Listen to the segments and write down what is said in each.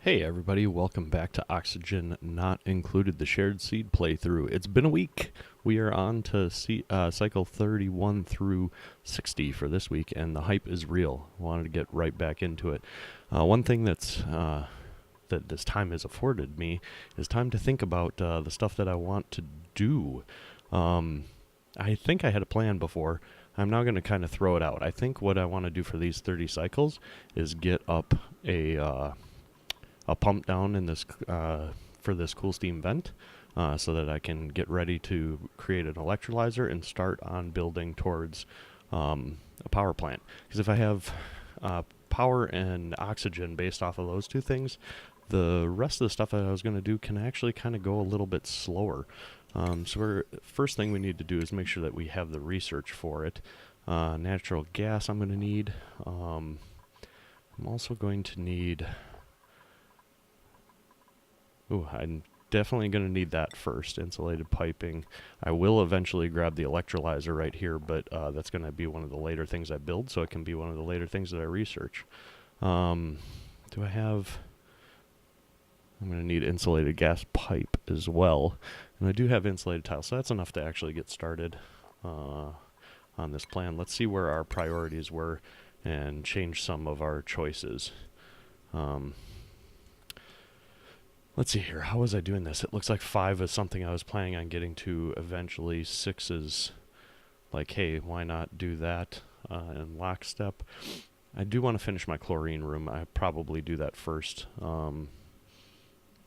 Hey everybody, welcome back to Oxygen Not Included, the Shared Seed playthrough. It's been a week. We are on to cycle 31 through 60 for this week, and the hype is real. Wanted to get right back into it. One thing that this time has afforded me is time to think about the stuff that I want to do. Um, I think I had a plan before. I'm now going to kind of throw it out. I think what I want to do for these 30 cycles is get up a pump down in this for this cool steam vent, so that I can get ready to create an electrolyzer and start on building towards a power plant. Because if I have power and oxygen based off of those two things, the rest of the stuff that I was going to do can actually kind of go a little bit slower. First thing we need to do is make sure that we have the research for it. Natural gas I'm going to need. I'm also going to need... Ooh, I'm definitely going to need that first, insulated piping. I will eventually grab the electrolyzer right here, but that's going to be one of the later things I build, so it can be one of the later things that I research. Do I have... I'm going to need insulated gas pipe as well. And I do have insulated tile, so that's enough to actually get started on this plan. Let's see where our priorities were and change some of our choices. Let's see here. How was I doing this? It looks like 5 is something I was planning on getting to eventually. 6 is like, hey, why not do that in lockstep? I do want to finish my chlorine room. I probably do that first.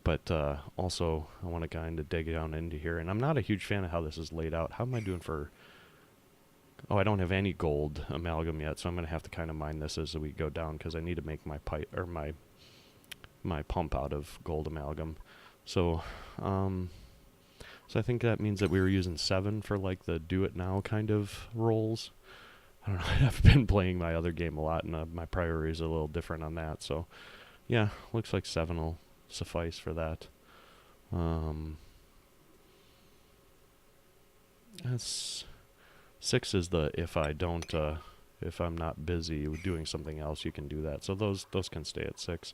But also, I want to kind of dig down into here. And I'm not a huge fan of how this is laid out. How am I doing for... Oh, I don't have any gold amalgam yet, so I'm going to have to kind of mine this as we go down because I need to make my pipe or my pump out of gold amalgam. So I think that means that we were using 7 for like the do it now kind of roles. I don't know. I've been playing my other game a lot, and my priorities are a little different on that. So yeah, looks like 7 will suffice for that. That's 6 is the if I'm not busy doing something else, you can do that. So those can stay at 6.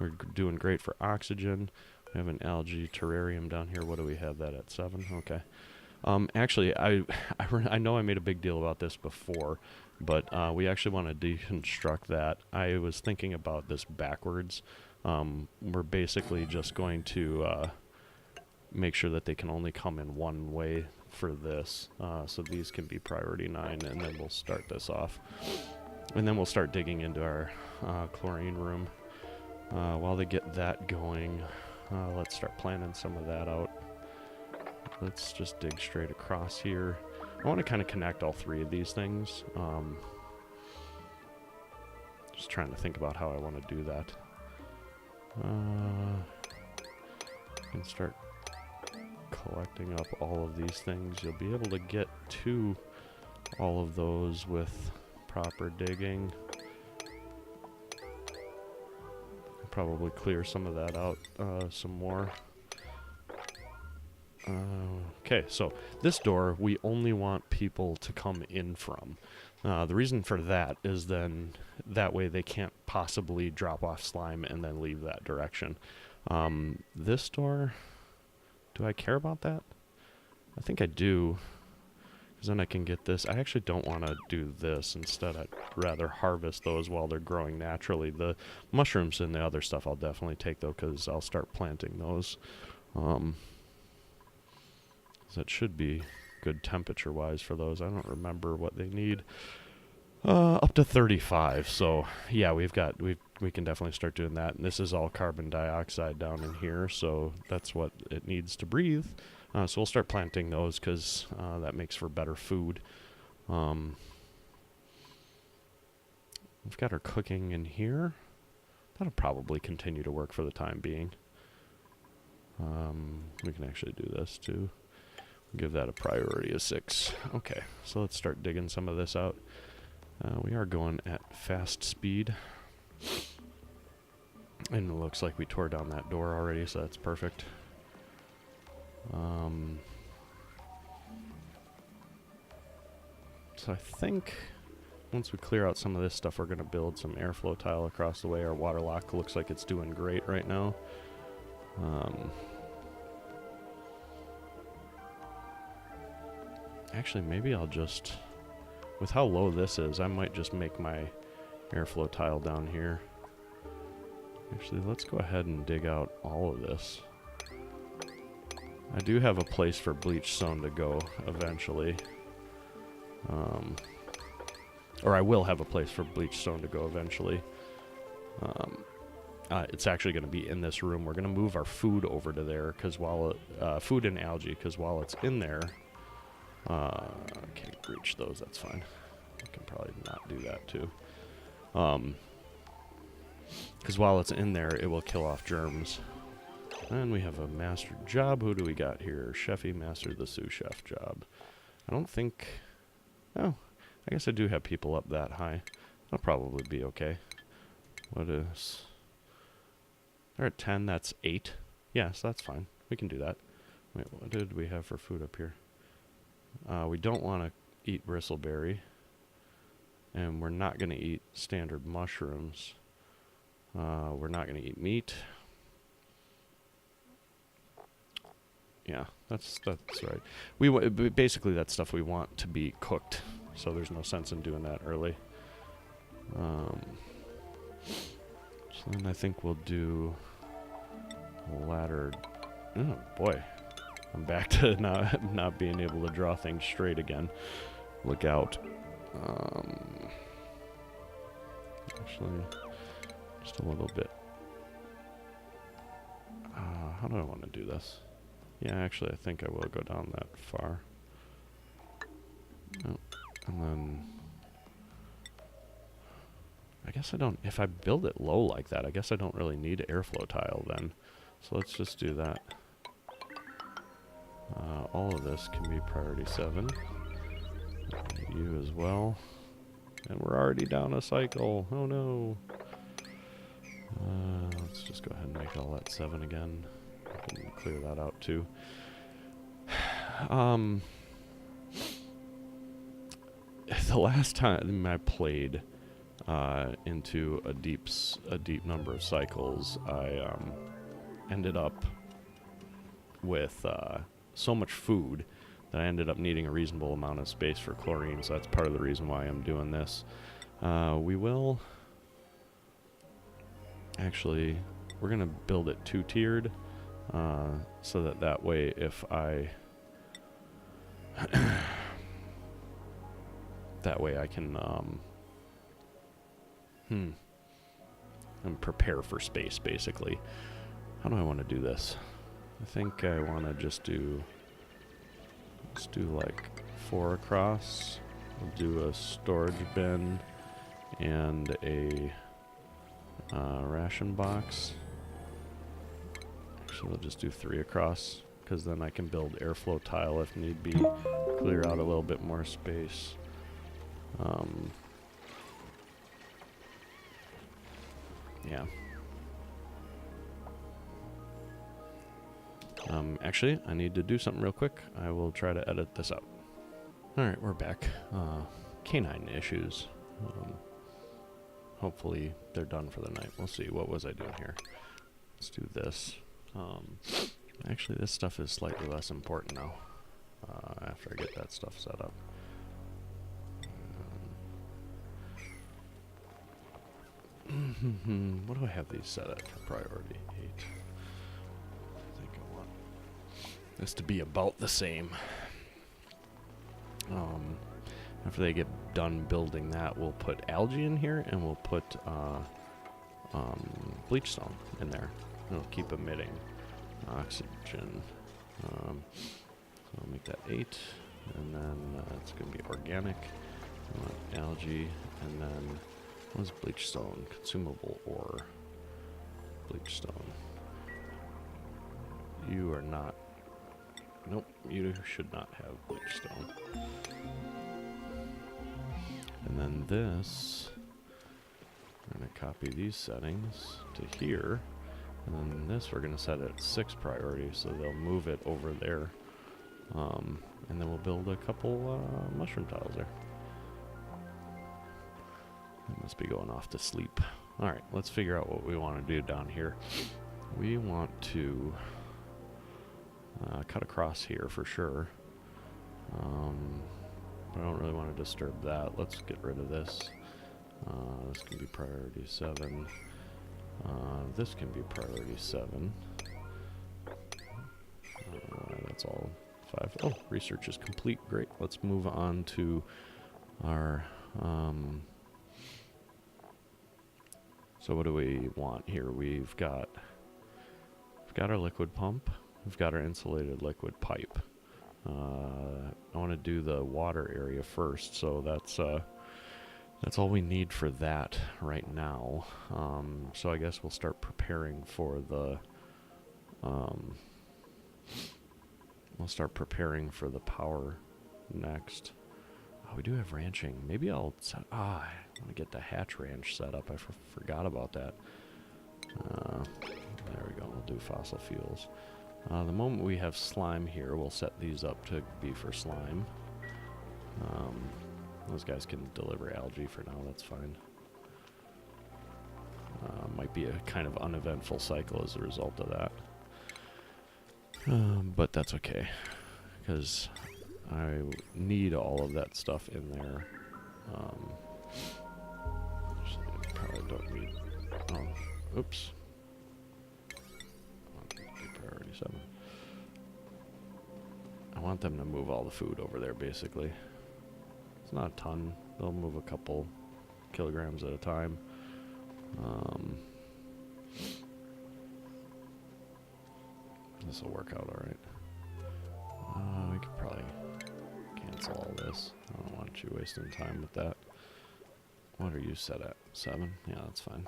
We're doing great for oxygen. We have an algae terrarium down here. What do we have that at? 7? Okay. Actually, I know I made a big deal about this before, but we actually want to deconstruct that. I was thinking about this backwards. We're basically just going to make sure that they can only come in one way for this. So these can be priority 9, and then we'll start this off. And then we'll start digging into our chlorine room. While they get that going, let's start planning some of that out. Let's just dig straight across here. I want to kind of connect all 3 of these things. Just trying to think about how I want to do that. I can start collecting up all of these things. You'll be able to get to all of those with proper digging. Probably clear some of that out some more. Okay, so this door we only want people to come in from. The reason for that is then that way they can't possibly drop off slime and then leave that direction. This door, do I care about that? I think I do. Because then I can get this. I actually don't want to do this. Instead, I'd rather harvest those while they're growing naturally. The mushrooms and the other stuff I'll definitely take, though, because I'll start planting those. That should be good temperature-wise for those. I don't remember what they need. Up to 35. So, yeah, we can definitely start doing that. And this is all carbon dioxide down in here, so that's what it needs to breathe. So we'll start planting those because that makes for better food. We've got our cooking in here. That'll probably continue to work for the time being. We can actually do this too. Give that a priority of 6. Okay, so let's start digging some of this out. We are going at fast speed. And it looks like we tore down that door already, so that's perfect. So I think once we clear out some of this stuff, we're going to build some airflow tile across the way. Our water lock looks like it's doing great right now. Actually, maybe I'll just, with how low this is, I might just make my airflow tile down here. Actually, let's go ahead and dig out all of this. I do have a place for bleach stone to go eventually. Or I will have a place for bleach stone to go eventually. It's actually going to be in this room. We're going to move our food over to there, because while food and algae, because while it's in there, I can't reach those. That's fine. I can probably not do that too. Because while it's in there, it will kill off germs. And we have a master job. Who do we got here? Chefy master the sous chef job. I don't think... Oh, I guess I do have people up that high. That'll probably be okay. What is... They're at 10. That's 8. Yes, that's fine. We can do that. Wait, what did we have for food up here? We don't want to eat bristleberry. And we're not going to eat standard mushrooms. We're not going to eat meat. Yeah, that's right. Basically that's stuff we want to be cooked, so there's no sense in doing that early. So then I think we'll do ladder. Oh boy, I'm back to not being able to draw things straight again. Look out. Actually, just a little bit. How do I want to do this? Yeah, actually, I think I will go down that far. Oh, and then... I guess I don't... If I build it low like that, I guess I don't really need airflow tile then. So let's just do that. All of this can be priority 7. You as well. And we're already down a cycle. Oh no. Let's just go ahead and make all that 7 again. I can clear that out too. The last time I played into a deep number of cycles, I ended up with so much food that I ended up needing a reasonable amount of space for chlorine, so that's part of the reason why I'm doing this. We will... Actually, we're going to build it 2-tiered, so that way if I... that way I can... and prepare for space, basically. How do I want to do this? I think I want to just do... Let's do like 4 across. We'll do a storage bin and a ration box. Actually, we'll just do 3 across, because then I can build airflow tile if need be. Clear out a little bit more space. Yeah. Actually, I need to do something real quick. I will try to edit this out. Alright, we're back. Canine issues. Hopefully they're done for the night. We'll see. What was I doing here? Let's do this. Actually, this stuff is slightly less important now. After I get that stuff set up. What do I have these set at for priority? 8. I think I want this to be about the same. After they get done building that, we'll put algae in here, and we'll put bleach stone in there. It'll keep emitting oxygen. So I'll make that 8, and then it's going to be organic. Algae, and then what is bleach stone? Consumable ore. Bleach stone. You are not. Nope, you should not have bleach stone. And then this, we're going to copy these settings to here. And then this we're going to set at 6 priority, so they'll move it over there. And then we'll build a couple mushroom tiles there. I must be going off to sleep. Alright, let's figure out what we want to do down here. We want to cut across here for sure. But I don't really want to disturb that. Let's get rid of this. This can be priority 7. This can be priority 7. That's all 5. Oh, research is complete. Great. Let's move on to our... so what do we want here? We've got our liquid pump. We've got our insulated liquid pipe. I want to do the water area first, so that's all we need for that right now. So I guess we'll start preparing for the power next. Oh, we do have ranching. Maybe I'll set... I want to get the hatch ranch set up. I forgot about that. There we go. We'll do fossil fuels. The moment we have slime here, we'll set these up to be for slime. Those guys can deliver algae for now. That's fine. Might be a kind of uneventful cycle as a result of that. But that's okay, because I need all of that stuff in there. Actually, probably don't need... Oh, oops. Priority 7. I want them to move all the food over there, basically. It's not a ton. They'll move a couple kilograms at a time. This will work out alright. We could probably cancel all this. I don't want you wasting time with that. What are you set at? 7? Yeah, that's fine.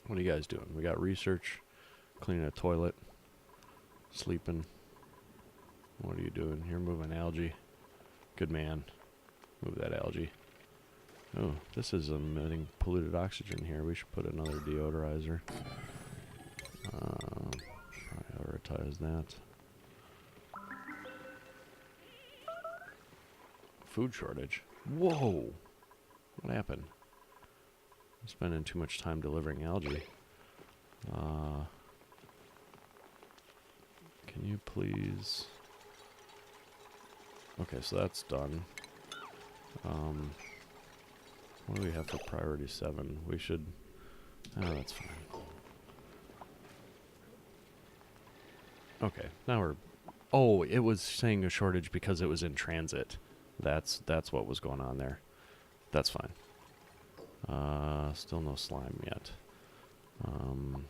What are you guys doing? We got research, cleaning a toilet, sleeping. What are you doing? You're moving algae. Good man. Move that algae. Oh, this is emitting polluted oxygen here. We should put another deodorizer. Prioritize that. Food shortage. Whoa! What happened? I'm spending too much time delivering algae. Can you please... Okay, so that's done. What do we have for priority 7? We should... Oh, that's fine. Okay, now we're... Oh, it was saying a shortage because it was in transit. That's what was going on there. That's fine. Still no slime yet. And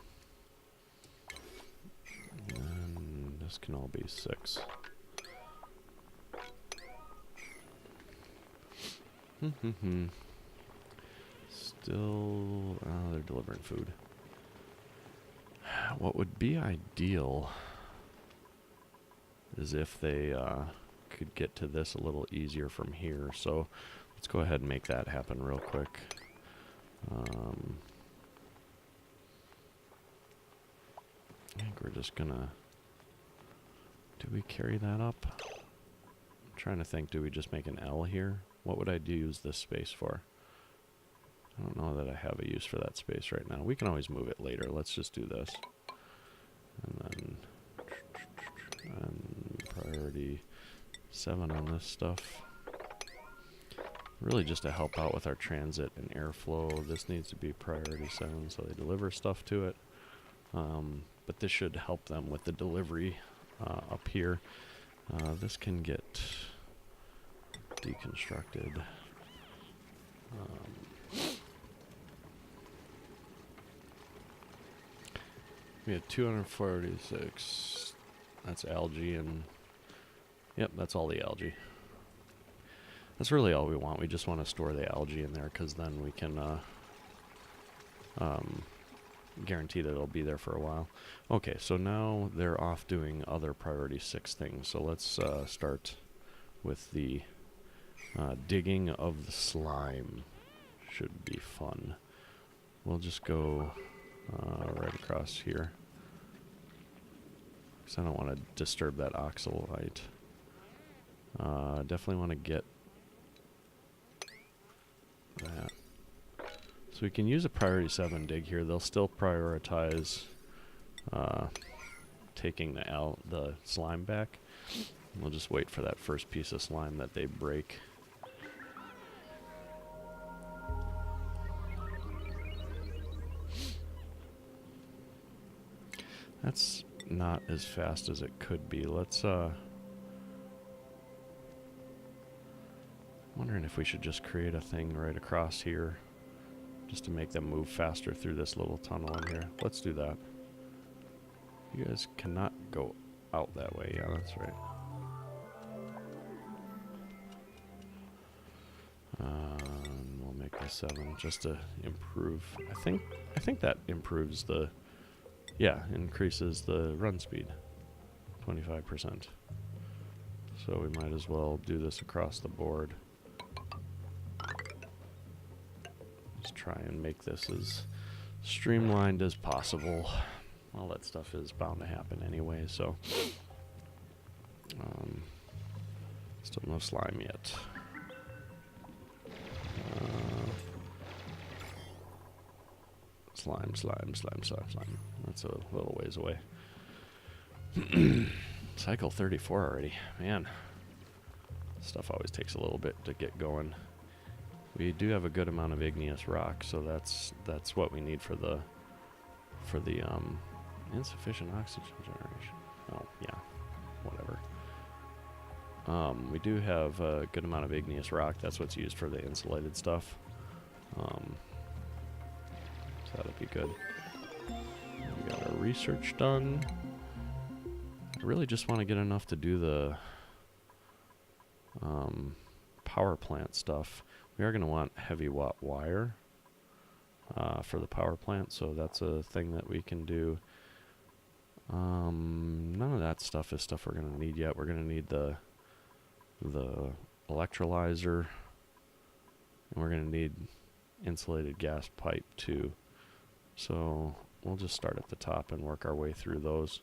this can all be 6. Still, they're delivering food. What would be ideal is if they could get to this a little easier from here. So let's go ahead and make that happen real quick. I think we're just gonna... Do we carry that up? I'm trying to think, do we just make an L here? What would I use this space for? I don't know that I have a use for that space right now. We can always move it later. Let's just do this. And then priority 7 on this stuff. Really just to help out with our transit and airflow. This needs to be priority 7 so they deliver stuff to it. But this should help them with the delivery up here. This can get deconstructed. We have 246. That's algae and... Yep, that's all the algae. That's really all we want. We just want to store the algae in there because then we can guarantee that it'll be there for a while. Okay, so now they're off doing other priority 6 things. So let's start with the digging of the slime. Should be fun. We'll just go right across here because I don't want to disturb that oxalite. Definitely want to get So we can use a priority 7 dig here. They'll still prioritize taking the slime back. We'll just wait for that first piece of slime that they break. That's not as fast as it could be. Let's wondering if we should just create a thing right across here just to make them move faster through this little tunnel in here. Let's do that. You guys cannot go out that way. Yeah, that's right. We'll make this 7 just to improve. I think that improves the, yeah, increases the run speed 25%. So we might as well do this across the board. Just try and make this as streamlined as possible. All that stuff is bound to happen anyway, so still no slime yet. Slime. That's a little ways away. Cycle 34 already. Man, stuff always takes a little bit to get going. We do have a good amount of igneous rock, so that's what we need for the insufficient oxygen generation. Oh yeah, whatever. We do have a good amount of igneous rock. That's what's used for the insulated stuff. So that'll be good. We got our research done. I really just want to get enough to do the power plant stuff. We are going to want heavy watt wire for the power plant, so that's a thing that we can do. None of that stuff is stuff we're going to need yet. We're going to need the electrolyzer, and we're going to need insulated gas pipe too. So we'll just start at the top and work our way through those.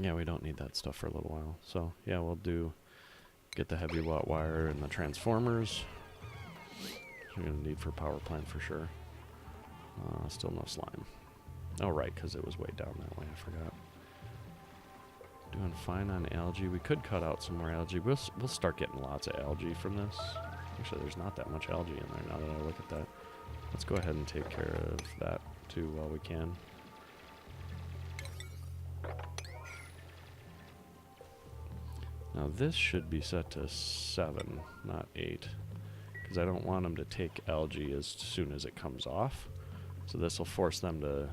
Yeah, we don't need that stuff for a little while. So yeah, we'll get the heavy watt wire and the transformers. We're going to need for power plant for sure. Still no slime. Oh right, because it was way down that way, I forgot. Doing fine on algae. We could cut out some more algae. We'll start getting lots of algae from this. Actually, there's not that much algae in there now that I look at that. Let's go ahead and take care of that too while we can. Now this should be set to 7, not 8, because I don't want them to take algae as soon as it comes off. So this will force them to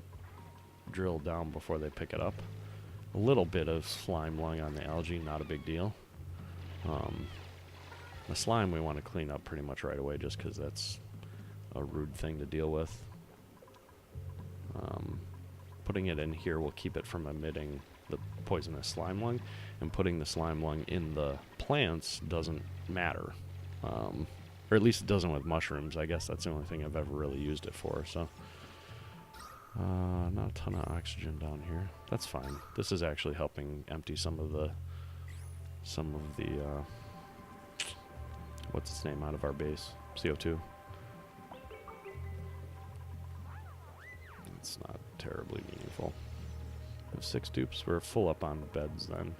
drill down before they pick it up. A little bit of slime lung on the algae, not a big deal. The slime we want to clean up pretty much right away just because that's a rude thing to deal with. Putting it in here will keep it from emitting the poisonous slime lung, and putting the slime lung in the plants doesn't matter. Or at least it doesn't with mushrooms. I guess that's the only thing I've ever really used it for, so. Not a ton of oxygen down here. That's fine. This is actually helping empty some of the what's its name out of our base? CO2. It's not terribly meaningful. We have 6 dupes. We're full up on beds then.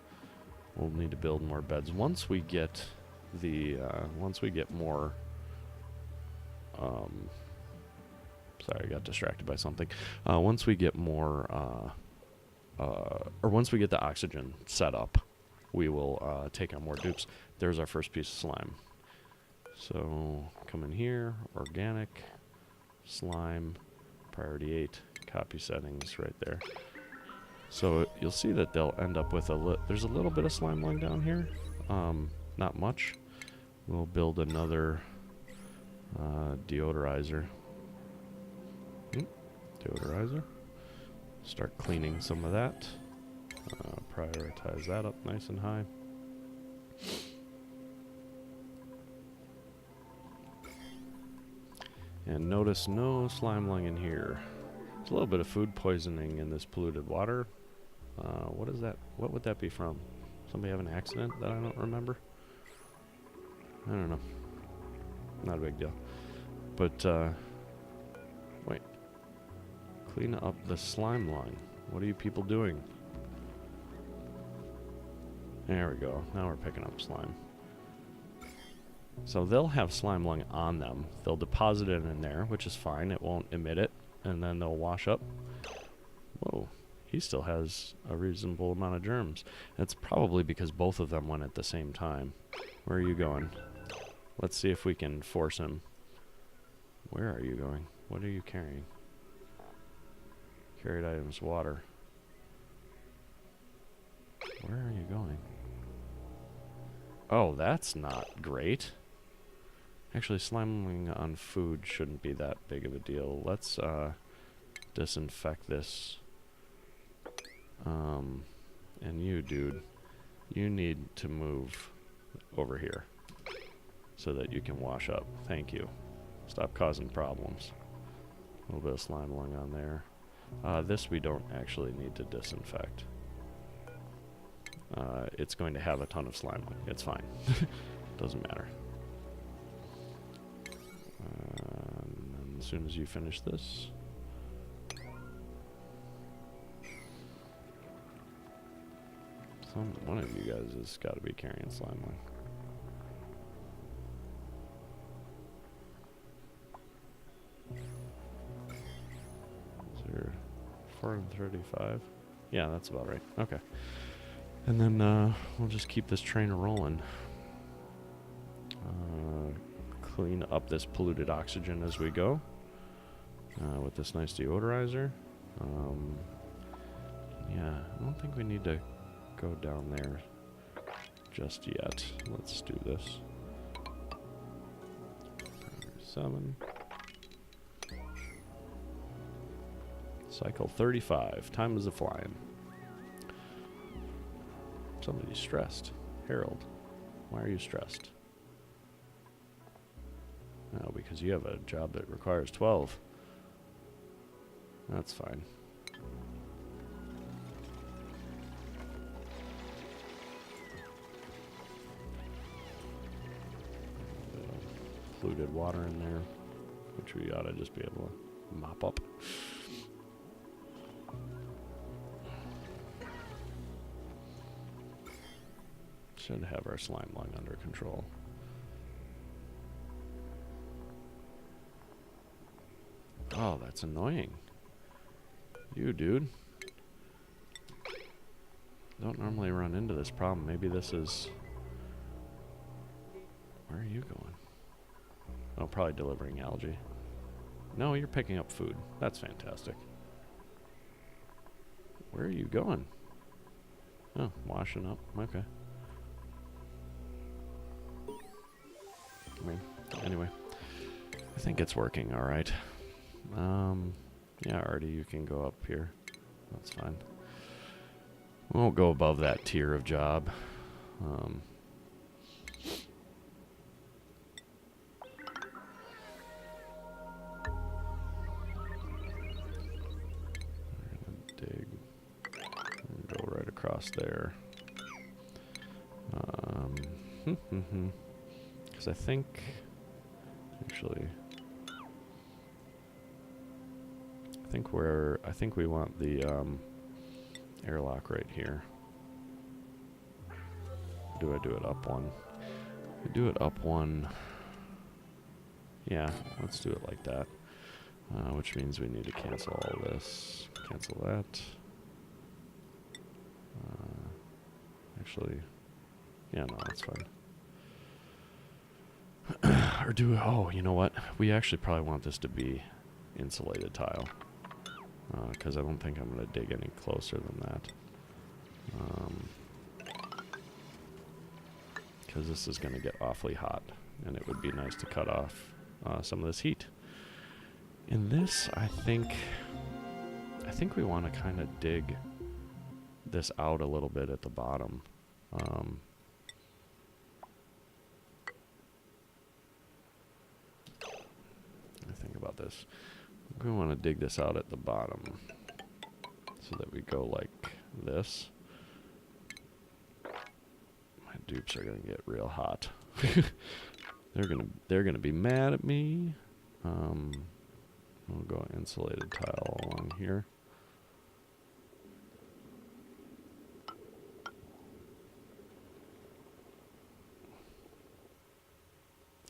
We'll need to build more beds. Once we get more sorry, I got distracted by something. Once we get more or once we get the oxygen set up, we will take on more dupes. There's our first piece of slime. So come in here, organic, slime, priority 8, copy settings right there. So you'll see that they'll end up with there's a little bit of slime lung down here, not much. We'll build another deodorizer. Deodorizer. Start cleaning some of that. Prioritize that up nice and high. And notice no slime lung in here. There's a little bit of food poisoning in this polluted water. What is that? What would that be from? Somebody have an accident that I don't remember? I don't know. Not a big deal. But, wait. Clean up the slime line. What are you people doing? There we go. Now we're picking up slime. So they'll have slime lung on them. They'll deposit it in there, which is fine. It won't emit it. And then they'll wash up. Whoa. He still has a reasonable amount of germs. It's probably because both of them went at the same time. Where are you going? Let's see if we can force him. Where are you going? What are you carrying? Carried items, water. Where are you going? Oh, that's not great. Actually, sliming on food shouldn't be that big of a deal. Let's disinfect this. And you, dude, you need to move over here so that you can wash up. Thank you. Stop causing problems. A little bit of slime lung on there. This we don't actually need to disinfect. It's going to have a ton of slime lung. It's fine. Doesn't matter. And as soon as you finish this, one of you guys has got to be carrying slime lung. Is there 435? Yeah, that's about right. Okay. And then we'll just keep this train rolling. Clean up this polluted oxygen as we go with this nice deodorizer. Yeah, I don't think we need to go down there just yet. Let's do this. 7. Cycle 35. Time is a-flying. Somebody's stressed. Harold, why are you stressed? No, because you have a job that requires 12. That's fine. Polluted water in there, which we ought to just be able to mop up. Should have our slime lung under control. Oh, that's annoying. You, dude. Don't normally run into this problem. Maybe this is... Where are you going? Oh, probably delivering algae. No, you're picking up food. That's fantastic. Where are you going? Oh, washing up. Okay. I mean, anyway. I think it's working all right. Yeah, Artie, you can go up here. That's fine. We won't go above that tier of job. We're gonna dig and go right across there. Because I think, actually, I think we want the airlock right here. Do I do it up one? I do it up one. Yeah, let's do it like that. Which means we need to cancel all this. Cancel that. Actually, yeah, no, that's fine. Or do we, oh, you know what? We actually probably want this to be insulated tile. Because I don't think I'm going to dig any closer than that. Because this is going to get awfully hot. And it would be nice to cut off some of this heat. In this, I think we want to kind of dig this out a little bit at the bottom. Think about this. We want to dig this out at the bottom so that we go like this. I do dupes are gonna get real hot. They're gonna be mad at me. We'll go insulated tile along here.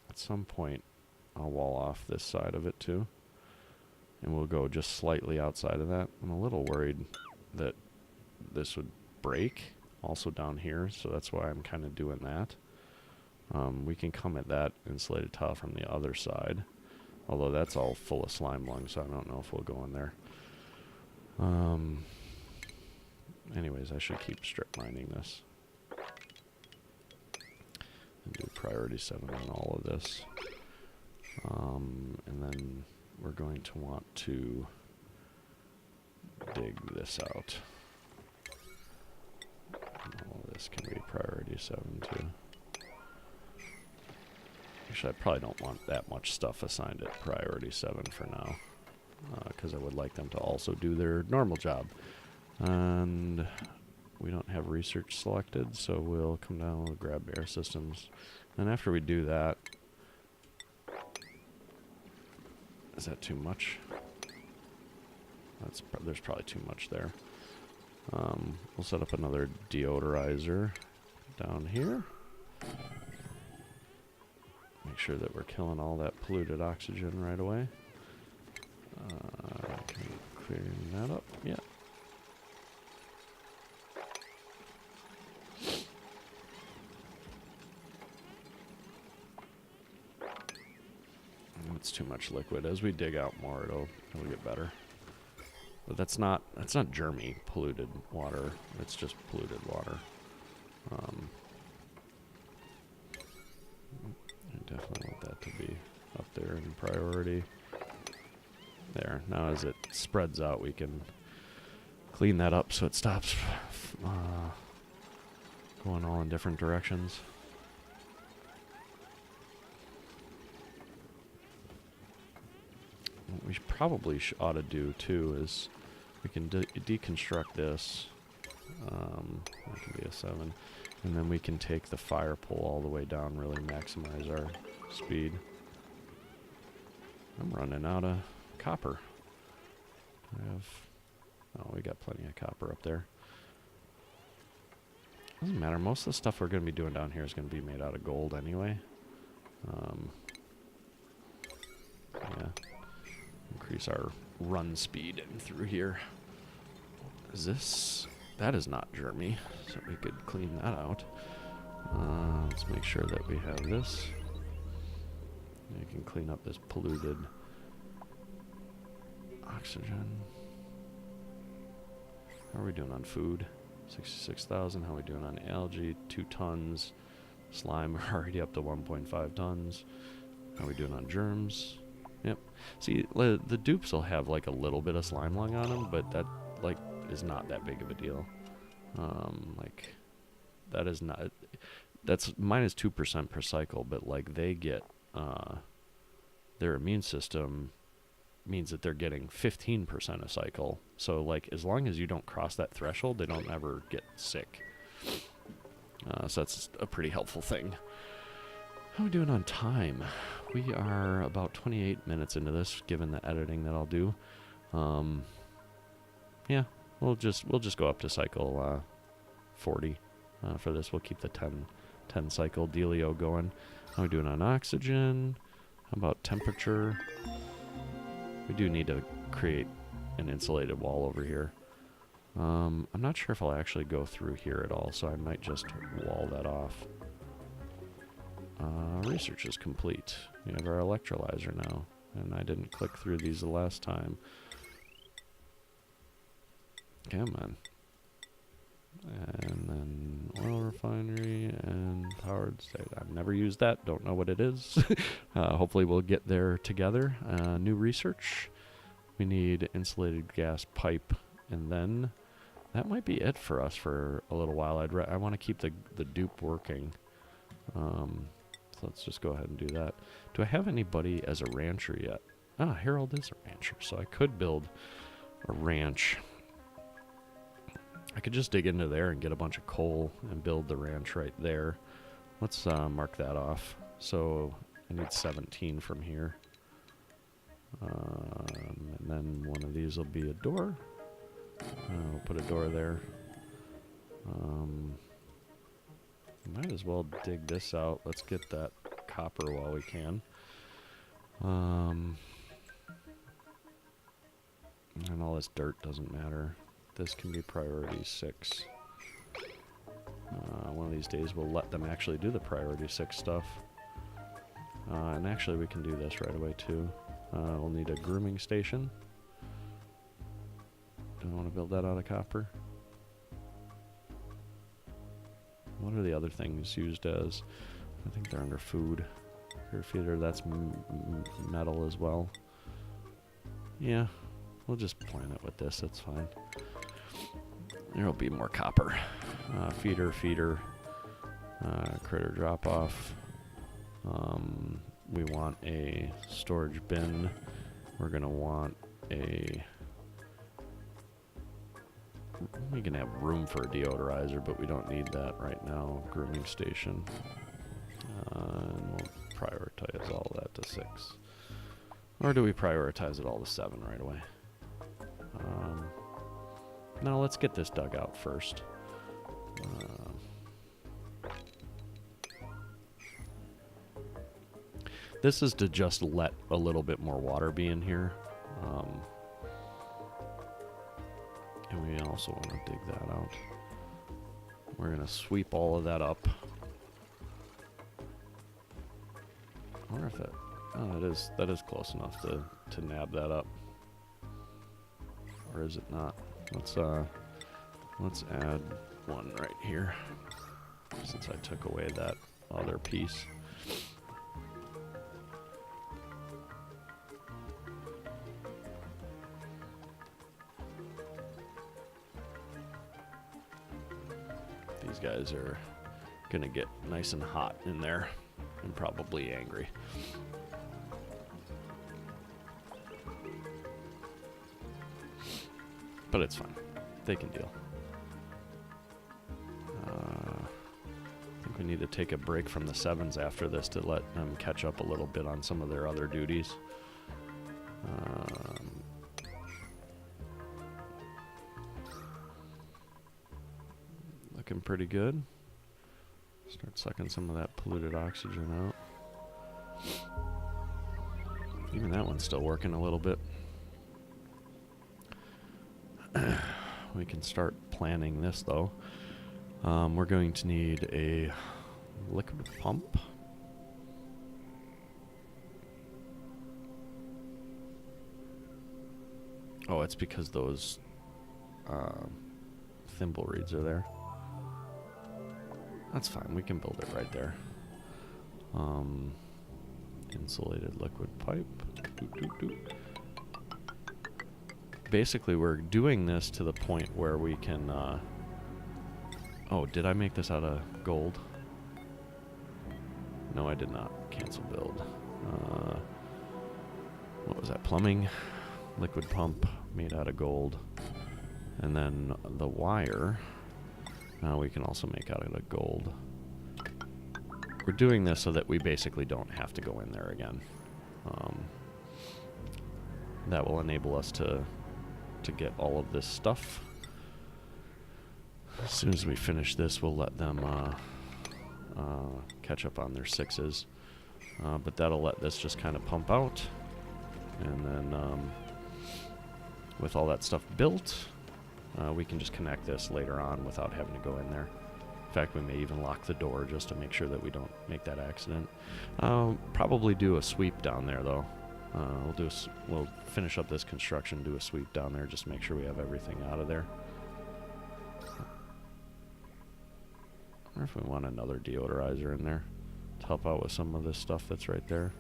At some point, I'll wall off this side of it too. And we'll go just slightly outside of that. I'm a little worried that this would break also down here, so that's why I'm kind of doing that. We can come at that insulated tile from the other side, although that's all full of slime lung, so I don't know if we'll go in there. Anyways, I should keep strip mining this. And do priority 7 on all of this. And then we're going to want to dig this out. And all of this can be priority 7 too. Actually, I probably don't want that much stuff assigned at priority 7 for now, because I would like them to also do their normal job. And we don't have research selected, so we'll come down, we'll grab air systems. And after we do that, is that too much? There's probably too much there. We'll set up another deodorizer down here. Make sure that we're killing all that polluted oxygen right away. Can we clear that up? Yeah. It's too much liquid. As we dig out more, it'll get better. But that's not germy polluted water. It's just polluted water. I definitely want that to be up there in priority. There. Now as it spreads out, we can clean that up so it stops going all in different directions. What we probably ought to do too is we can deconstruct this. That can be a 7. And then we can take the fire pole all the way down, really maximize our speed. I'm running out of copper. We got plenty of copper up there. Doesn't matter. Most of the stuff we're going to be doing down here is going to be made out of gold anyway. Yeah. Increase our run speed in through here. That is not germy, so we could clean that out. Let's make sure that we have this. You can clean up this polluted oxygen. How are we doing on food? 66,000. How are we doing on algae? 2 tons. Slime, we're already up to 1.5 tons. How are we doing on germs? Yep. See, the dupes will have like a little bit of slime lung on them, but that like is not that big of a deal. Like that is not. That's -2% per cycle, but like they get their immune system means that they're getting 15% a cycle. So like as long as you don't cross that threshold, they don't ever get sick. So that's a pretty helpful thing. How are we doing on time? We are about 28 minutes into this, given the editing that I'll do. Yeah, we'll just go up to cycle 40 for this. We'll keep the 10 cycle dealio going. How are we doing on oxygen? How about temperature? We do need to create an insulated wall over here. I'm not sure if I'll actually go through here at all, so I might just wall that off. Research is complete. We have our electrolyzer now, and I didn't click through these the last time. Come on. And then oil refinery and powered state. I've never used that. Don't know what it is. Hopefully we'll get there together. New research. We need insulated gas pipe, and then that might be it for us for a little while. I want to keep the dupe working. So let's just go ahead and do that. Do I have anybody as a rancher yet? Harold is a rancher, so I could build a ranch. I could just dig into there and get a bunch of coal and build the ranch right there. Let's mark that off. So I need 17 from here. And then one of these will be a door. We'll put a door there. Might as well dig this out. Let's get that copper while we can. And all this dirt doesn't matter. This can be priority 6. One of these days we'll let them actually do the priority 6 stuff. And actually we can do this right away too. We'll need a grooming station. Do I want to build that out of copper? What are the other things used as? I think they're under food. Air feeder, that's metal as well. Yeah, we'll just plan it with this, that's fine. There'll be more copper. Feeder, critter drop off. We want a storage bin. We're gonna want a... We can have room for a deodorizer, but we don't need that right now. Grooming station. And we'll prioritize all that to 6. Or do we prioritize it all to 7 right away? No, let's get this dug out first. This is to just let a little bit more water be in here. And we also want to dig that out. We're going to sweep all of that up. I wonder if that... Oh, that is close enough to nab that up. Or is it not? Let's add one right here, since I took away that other piece. These guys are gonna get nice and hot in there and probably angry. But it's fine. They can deal. I think we need to take a break from the 7s after this to let them catch up a little bit on some of their other duties. Looking pretty good. Start sucking some of that polluted oxygen out. Even that one's still working a little bit. We can start planning this though. We're going to need a liquid pump. Oh, it's because those thimble reeds are there. That's fine, we can build it right there. Insulated liquid pipe. Basically, we're doing this to the point where we can... Oh, did I make this out of gold? No, I did not. Cancel build. What was that? Plumbing. Liquid pump made out of gold. And then the wire, we can also make out of gold. We're doing this so that we basically don't have to go in there again. That will enable us to get all of this stuff. As soon as we finish this, we'll let them catch up on their 6s. But that'll let this just kind of pump out. And then with all that stuff built, we can just connect this later on without having to go in there. In fact, we may even lock the door just to make sure that we don't make that accident. Probably do a sweep down there, though. We'll finish up this construction, do a sweep down there, just to make sure we have everything out of there. I wonder if we want another deodorizer in there to help out with some of this stuff that's right there.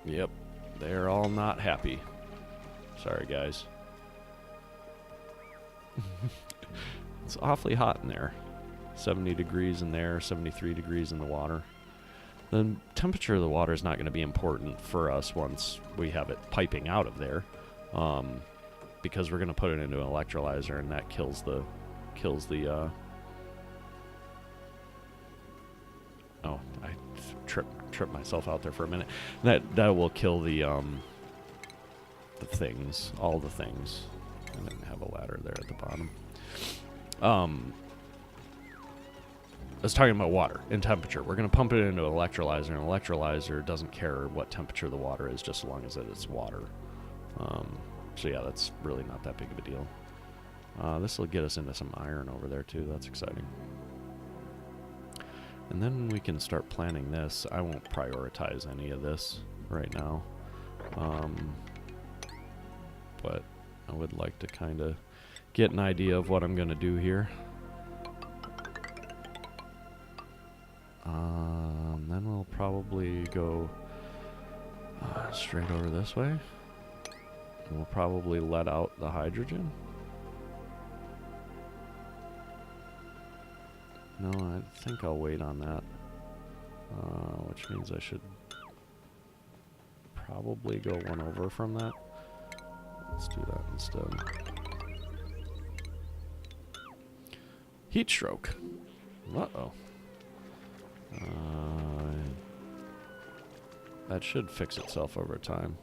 Yep, they're all not happy. Sorry, guys. It's awfully hot in there. 70 degrees in there, 73 degrees in the water. The temperature of the water is not going to be important for us once we have it piping out of there, because we're going to put it into an electrolyzer, and that kills the no, I tripped myself out there for a minute. That will kill the things, all the things. I didn't have a ladder there at the bottom. I was talking about water and temperature. We're going to pump it into an electrolyzer, and an electrolyzer doesn't care what temperature the water is, just as long as it's water. So yeah, that's really not that big of a deal. This will get us into some iron over there too. That's exciting. And then we can start planning this. I won't prioritize any of this right now. But I would like to kind of get an idea of what I'm going to do here. Then we'll probably go straight over this way. And we'll probably let out the hydrogen. No, I think I'll wait on that. Which means I should probably go one over from that. Let's do that instead. Heat stroke. Uh-oh. That should fix itself over time.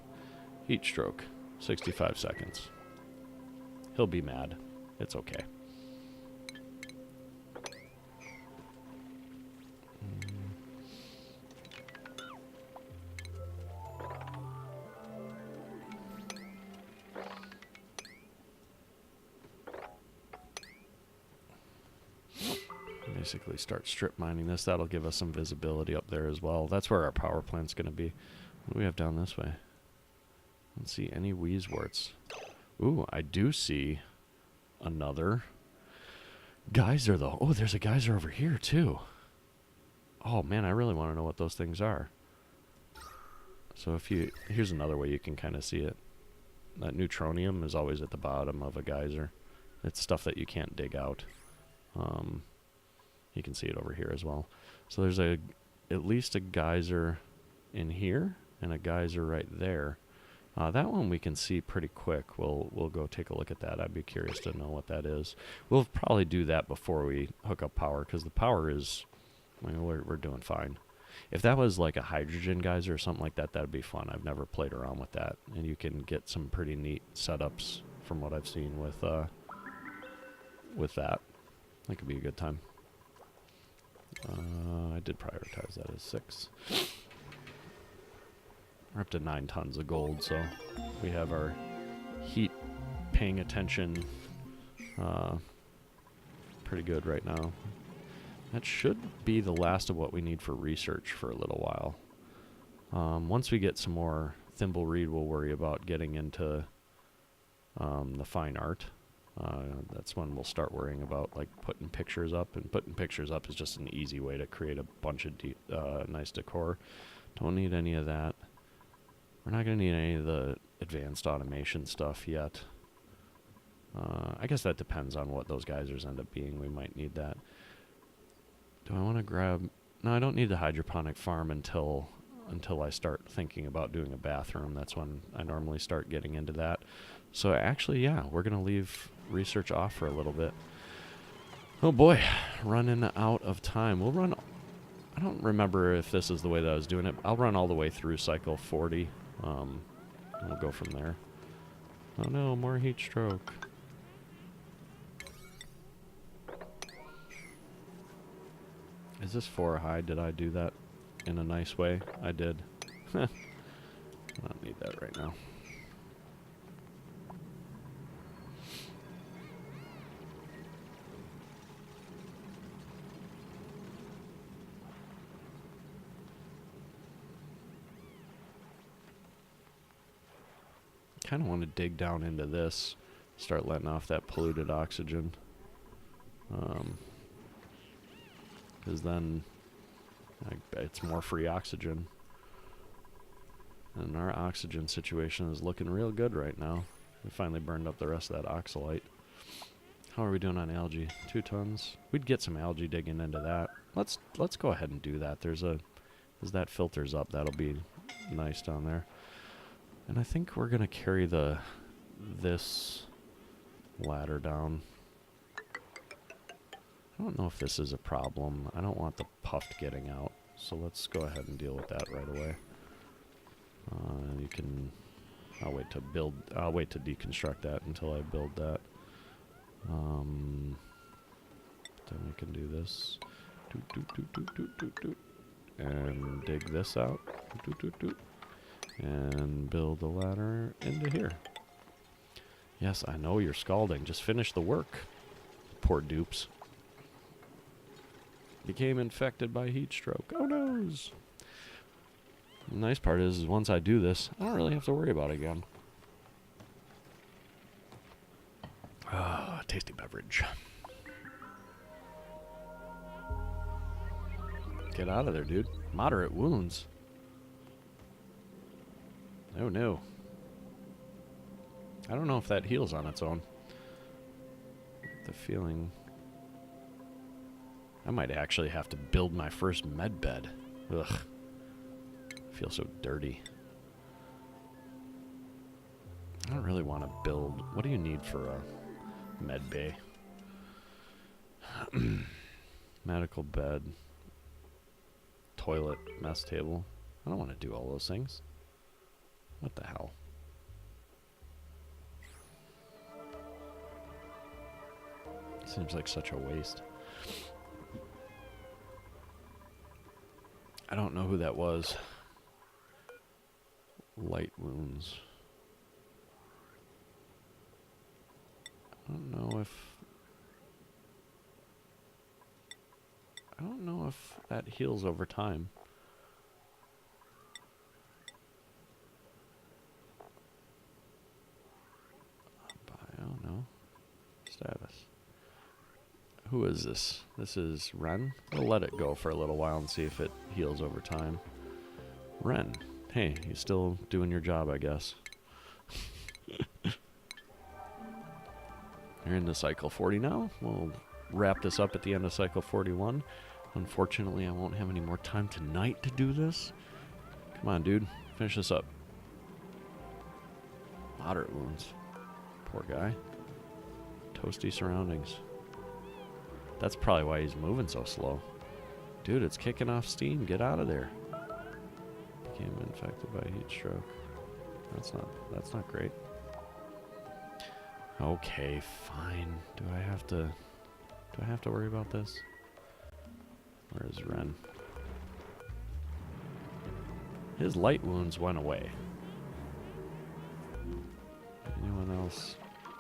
Heat stroke. 65 seconds. He'll be mad. It's okay. Basically start strip mining this. That'll give us some visibility up there as well. That's where our power plant's going to be. What do we have down this way? I don't see any Wheezeworts. Ooh, I do see another geyser though. Oh, there's a geyser over here too. Oh man, I really want to know what those things are. So here's another way you can kind of see it. That neutronium is always at the bottom of a geyser. It's stuff that you can't dig out. You can see it over here as well. So there's at least a geyser in here and a geyser right there. That one we can see pretty quick. We'll go take a look at that. I'd be curious to know what that is. We'll probably do that before we hook up power, because the power is, I mean, we're doing fine. If that was like a hydrogen geyser or something like that, that'd be fun. I've never played around with that, and you can get some pretty neat setups from what I've seen with that. That could be a good time. I did prioritize that as 6. We're up to 9 tons of gold, so we have our heat paying attention pretty good right now. That should be the last of what we need for research for a little while. Once we get some more Thimbleweed, we'll worry about getting into the fine art. That's when we'll start worrying about like putting pictures up, and putting pictures up is just an easy way to create a bunch of nice decor. Don't need any of that. We're not going to need any of the advanced automation stuff yet. I guess that depends on what those geysers end up being. We might need that. Do I want to grab... No, I don't need the hydroponic farm until I start thinking about doing a bathroom. That's when I normally start getting into that. So actually, yeah, we're going to leave research off for a little bit. Oh boy, running out of time. We'll run... I don't remember if this is the way that I was doing it. I'll run all the way through cycle 40. And we'll go from there. Oh no, more heat stroke. Is this 4 high? Did I do that in a nice way? I did. I don't need that right now. Kind of want to dig down into this, start letting off that polluted oxygen, because then it's more free oxygen, and our oxygen situation is looking real good right now. We finally burned up the rest of that oxalite. How are we doing on algae? 2 tons. We'd get some algae digging into that. Let's go ahead and do that. As that filters up, that'll be nice down there. And I think we're going to carry this ladder down. I don't know if this is a problem. I don't want the puft getting out, so let's go ahead and deal with that right away. You can... I'll wait to deconstruct that until I build that. Then we can do this. And dig this out. And build a ladder into here. Yes, I know you're scalding. Just finish the work. Poor dupes. Became infected by heat stroke. Oh noes! The nice part is once I do this, I don't really have to worry about it again. Ah, tasty beverage. Get out of there, dude. Moderate wounds. Oh no. I don't know if that heals on its own. The feeling... I might actually have to build my first med bed. Ugh. I feel so dirty. I don't really want to build... What do you need for a med bay? Medical bed. Toilet. Mess table. I don't want to do all those things. What the hell? Seems like such a waste. I don't know who that was. Light wounds. I don't know if that heals over time. I don't know. Status. Who is this? This is Ren. We'll let it go for a little while and see if it heals over time. Ren. Hey, you're still doing your job, I guess. You're into cycle 40 now. We'll wrap this up at the end of cycle 41. Unfortunately, I won't have any more time tonight to do this. Come on, dude. Finish this up. Moderate wounds. Poor guy. Toasty surroundings. That's probably why he's moving so slow. Dude, it's kicking off steam. Get out of there. Became infected by heat stroke. That's not great. Okay, fine. Do I have to worry about this? Where is Ren? His light wounds went away. Anyone else?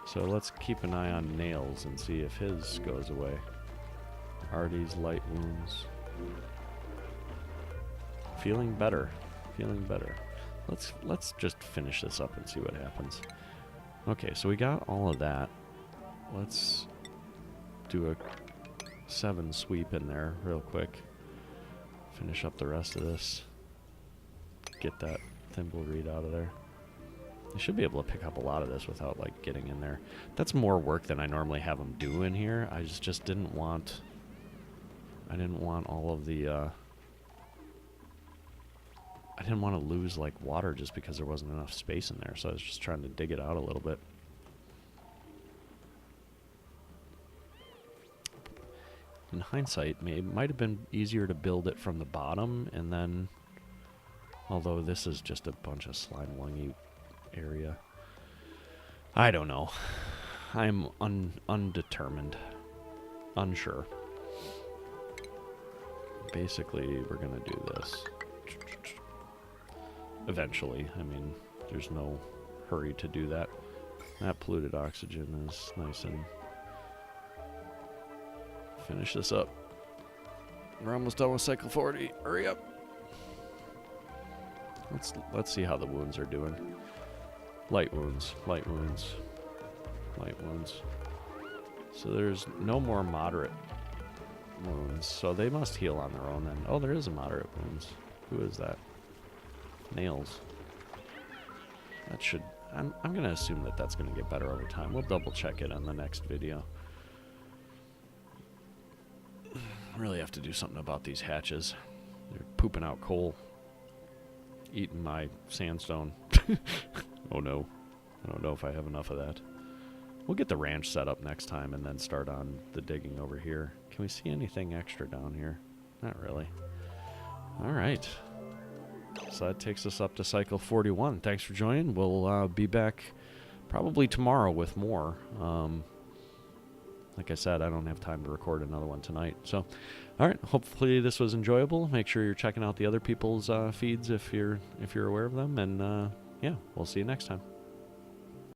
So let's keep an eye on Nails and see if his goes away. Artie's light wounds. Feeling better. Feeling better. Let's just finish this up and see what happens. Okay, so we got all of that. Let's do a 7 sweep in there real quick. Finish up the rest of this. Get that thimbleweed out of there. I should be able to pick up a lot of this without like getting in there. That's more work than I normally have them do in here. I just didn't want... I didn't want all of the... I didn't want to lose like water just because there wasn't enough space in there, so I was just trying to dig it out a little bit. In hindsight, it might have been easier to build it from the bottom, and then... Although this is just a bunch of slime-lungy area. I don't know. I'm undetermined. Unsure. Basically, we're gonna do this. Eventually. I mean, there's no hurry to do that. That polluted oxygen is nice and... Finish this up. We're almost done with cycle 40. Hurry up. Let's see how the wounds are doing. Light wounds, light wounds, light wounds. So there's no more moderate wounds. So they must heal on their own then. Oh, there is a moderate wounds. Who is that? Nails. That should... I'm going to assume that that's going to get better over time. We'll double check it on the next video. Really have to do something about these hatches. They're pooping out coal. Eating my sandstone. Oh no. I don't know if I have enough of that. We'll get the ranch set up next time and then start on the digging over here. Can we see anything extra down here? Not really. All right. So that takes us up to cycle 41. Thanks for joining. We'll be back probably tomorrow with more. Like I said, I don't have time to record another one tonight. So, all right. Hopefully this was enjoyable. Make sure you're checking out the other people's feeds if you're aware of them. And yeah, we'll see you next time.